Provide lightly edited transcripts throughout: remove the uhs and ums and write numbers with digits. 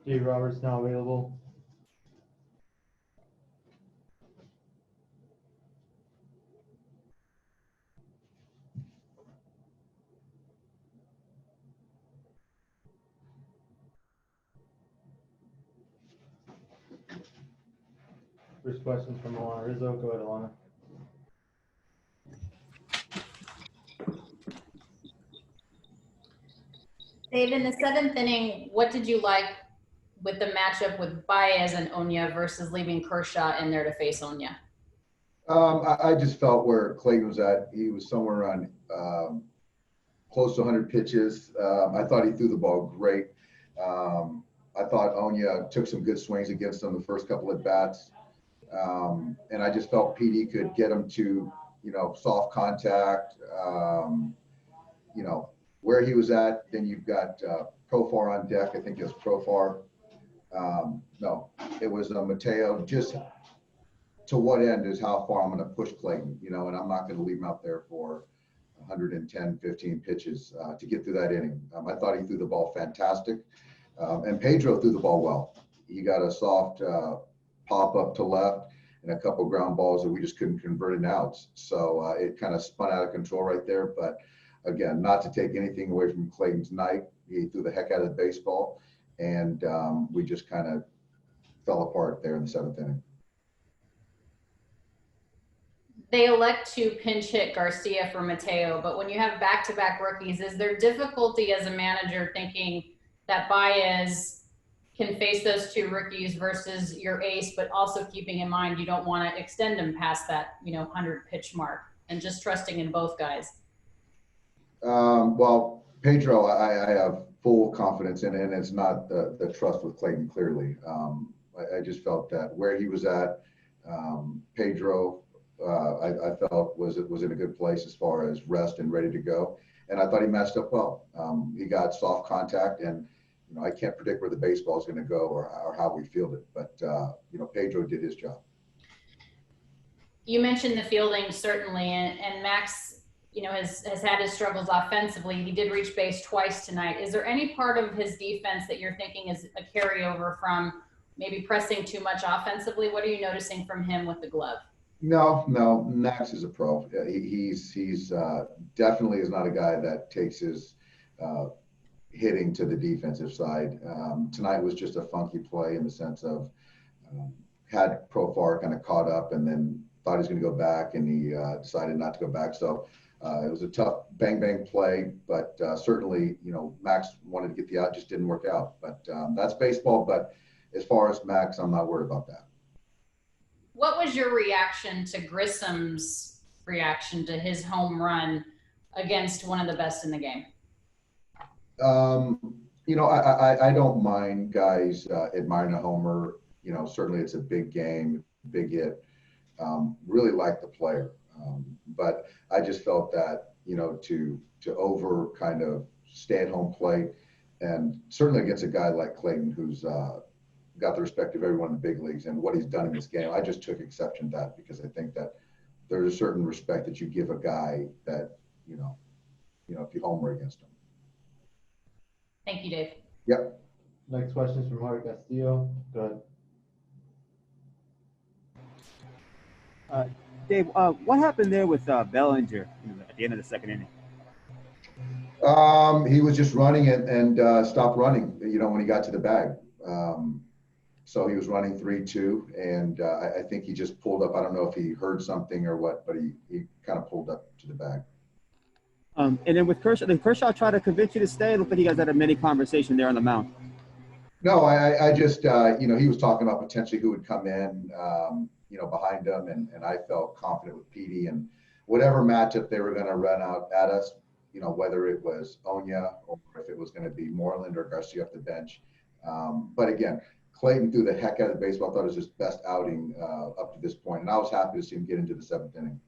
Dave Roberts now available. First questions from Alanna Rizzo. Go ahead, Alanna. Dave, in the seventh inning, what did you like with the matchup with Baez and Oña versus leaving Kershaw in there to face Oña? I just felt where Clayton was at. He was somewhere around close to 100 pitches. I thought he threw the ball great. I thought Oña took some good swings against him the first couple at bats. And I just felt PD could get him to, soft contact, where he was at. Then you've got Profar on deck. I think it was Profar. No, it was Mateo. Just to what end is how far I'm going to push Clayton, and I'm not going to leave him out there for 110, 15 pitches to get through that inning. I thought he threw the ball fantastic. And Pedro threw the ball well. He got a soft pop up to left and a couple ground balls that we just couldn't convert into outs. So it kind of spun out of control right there. But again, not to take anything away from Clayton's night. He threw the heck out of the baseball, and we just kind of fell apart there in the seventh inning. They elect to pinch hit Garcia for Mateo, but when you have back-to-back rookies, is there difficulty as a manager thinking that Baez can face those two rookies versus your ace, but also keeping in mind you don't want to extend him past that 100 pitch mark, and just trusting in both guys? Well, Pedro, I have full confidence in, and it's not the trust with Clayton, clearly. I just felt that where he was at, Pedro, I felt was in a good place as far as rest and ready to go. And I thought he matched up well. He got soft contact, and I can't predict where the baseball is going to go or how we field it. But Pedro did his job. You mentioned the fielding, certainly, and Max, has had his struggles offensively. He did reach base twice tonight. Is there any part of his defense that you're thinking is a carryover from maybe pressing too much offensively? What are you noticing from him with the glove? No, Max is a pro. He's definitely is not a guy that takes his hitting to the defensive side. Tonight was just a funky play in the sense of had Profar kind of caught up and then thought he was going to go back, and he decided not to go back. So it was a tough bang play, but certainly Max wanted to get the out, just didn't work out. But that's baseball. But as far as Max, I'm not worried about that. What was your reaction to Grissom's reaction to his home run against one of the best in the game? I don't mind guys admiring a homer. Certainly it's a big game, big hit. Really like the player. But I just felt that, to over kind of stay at home plate, and certainly against a guy like Clayton, who's got the respect of everyone in the big leagues and what he's done in this game. I just took exception to that because I think that there's a certain respect that you give a guy that, if you homer against him. Thank you, Dave. Yep. Next question is from Jorge Castillo. Go ahead. Dave, what happened there with Bellinger at the end of the second inning? He was just running and stopped running, when he got to the bag. So he was running 3-2, and I think he just pulled up. I don't know if he heard something or what, but he kind of pulled up to the bag. And then with Kershaw, did Kershaw try to convince you to stay? It looked like you guys had a mini conversation there on the mound. No, I just, he was talking about potentially who would come in, behind him, and I felt confident with PD and whatever matchup they were going to run out at us, whether it was Oña or if it was going to be Moreland or Garcia off the bench. But again, Clayton threw the heck out of the baseball. I thought it was his best outing up to this point, and I was happy to see him get into the seventh inning.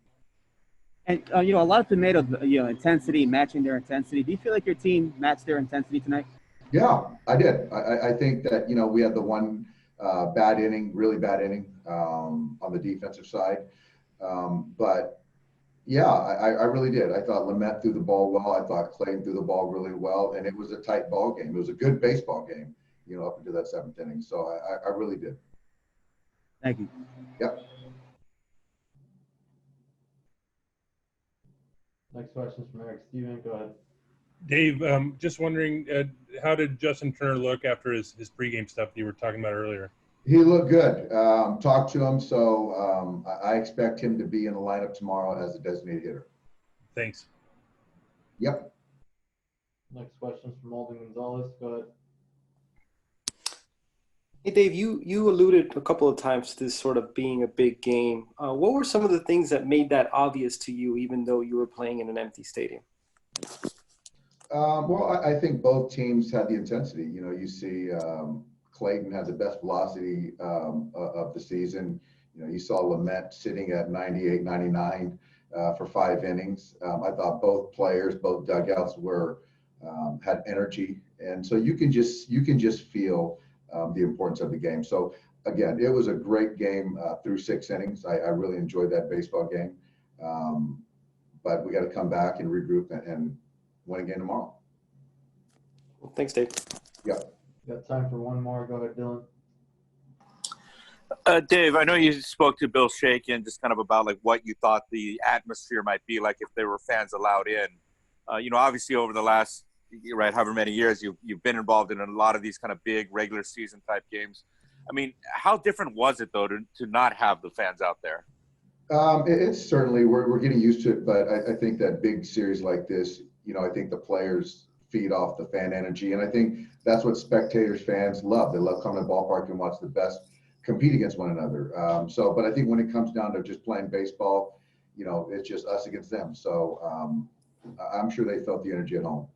And, a lot of tomatoes, intensity, matching their intensity. Do you feel like your team matched their intensity tonight? Yeah, I did. I think that, we had the one really bad inning on the defensive side. But, yeah, I really did. I thought Lamet threw the ball well. I thought Clayton threw the ball really well, and it was a tight ball game. It was a good baseball game. up into that 7th inning. So I really did. Thank you. Yep. Next question is from Eric Steven. Go ahead. Dave, just wondering, how did Justin Turner look after his pregame stuff that you were talking about earlier? He looked good. Talked to him, so I expect him to be in the lineup tomorrow as a designated hitter. Thanks. Yep. Next question is from Alden Gonzalez. Go ahead. Hey, Dave, you alluded a couple of times to this sort of being a big game. What were some of the things that made that obvious to you, even though you were playing in an empty stadium? Well, I think both teams had the intensity. You see Clayton had the best velocity of the season. You saw Lament sitting at 98, 99 for 5 innings. I thought both players, both dugouts had energy. And so you can just feel the importance of the game. So again, it was a great game through 6 innings. I really enjoyed that baseball game. But we got to come back and regroup and win again tomorrow. Well, thanks, Dave. Yep. Got time for one more. Go ahead, Dylan. Dave, I know you spoke to Bill Shakin just kind of about like what you thought the atmosphere might be like if there were fans allowed in. Obviously over the last, however many years, you've been involved in a lot of these kind of big regular season type games. I mean, how different was it though to not have the fans out there? It's certainly we're getting used to it, but I think that big series like this, I think the players feed off the fan energy, and I think that's what spectators, fans love. They love coming to the ballpark and watch the best compete against one another. But I think when it comes down to just playing baseball, it's just us against them. So I'm sure they felt the energy at home.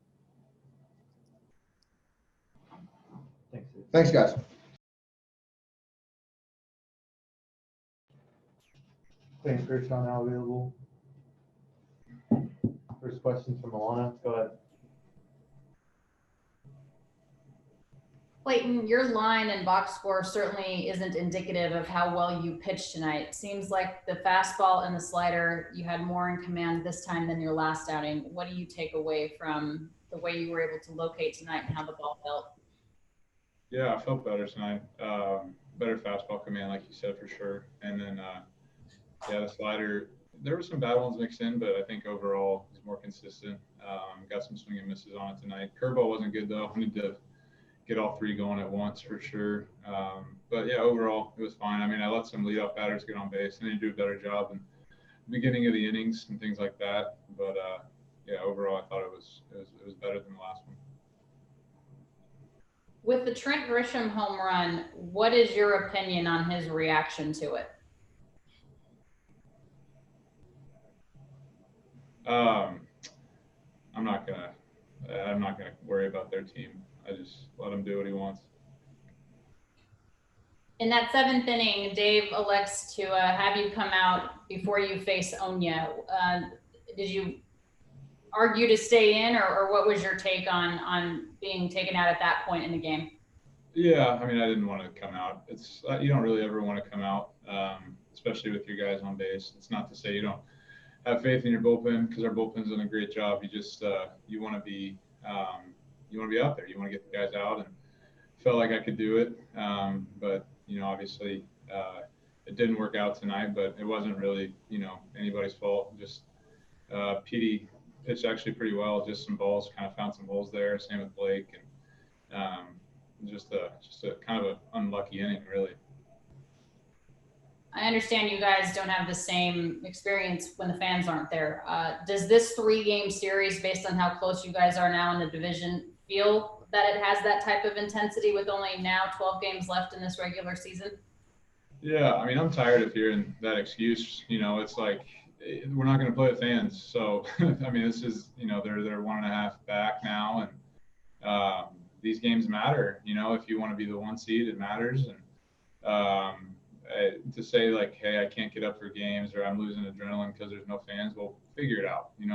Thanks. Thanks, guys. Clayton Kershaw now available. First question from Alanna. Go ahead. Clayton, your line and box score certainly isn't indicative of how well you pitched tonight. Seems like the fastball and the slider, you had more in command this time than your last outing. What do you take away from the way you were able to locate tonight and how the ball felt? Yeah, I felt better tonight. Better fastball command, like you said, for sure. And then, the slider, there were some bad ones mixed in, but I think overall it's more consistent. Got some swing and misses on it tonight. Curveball wasn't good, though. I need to get all 3 going at once for sure. But yeah, overall it was fine. I mean, I let some leadoff batters get on base. I need to do a better job in the beginning of the innings and things like that. But overall I thought it was better than the last one. With the Trent Grisham home run, what is your opinion on his reaction to it? I'm not gonna worry about their team. I just let him do what he wants. In that 7th inning, Dave elects to have you come out before you face Onya. Did you argue to stay in, or what was your take on being taken out at that point in the game? Yeah, I mean, I didn't want to come out. It's you don't really ever want to come out, especially with your guys on base. It's not to say you don't have faith in your bullpen, because our bullpen's done a great job. You just you want to be out there. You want to get the guys out, and felt like I could do it. But obviously it didn't work out tonight. But it wasn't really anybody's fault. Just PD pitched actually pretty well. Just some balls, kind of found some holes there. Same with Blake, and just a kind of an unlucky inning, really. I understand you guys don't have the same experience when the fans aren't there. Does this 3-game series, based on how close you guys are now in the division, feel that it has that type of intensity with only now 12 games left in this regular season? Yeah, I mean, I'm tired of hearing that excuse. It's like we're not going to play with fans. So, I mean, this is, they're 1.5 back now, and these games matter. If you want to be the 1 seed, it matters. And to say like, hey, I can't get up for games, or I'm losing adrenaline because there's no fans, well, figure it out. I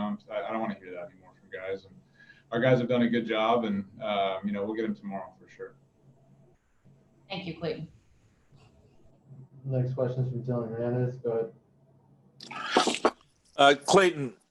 don't want to hear that anymore from guys. And our guys have done a good job, and we'll get them tomorrow for sure. Thank you, Clayton. Next question is from Dylan Hernandez. Go ahead. Clayton,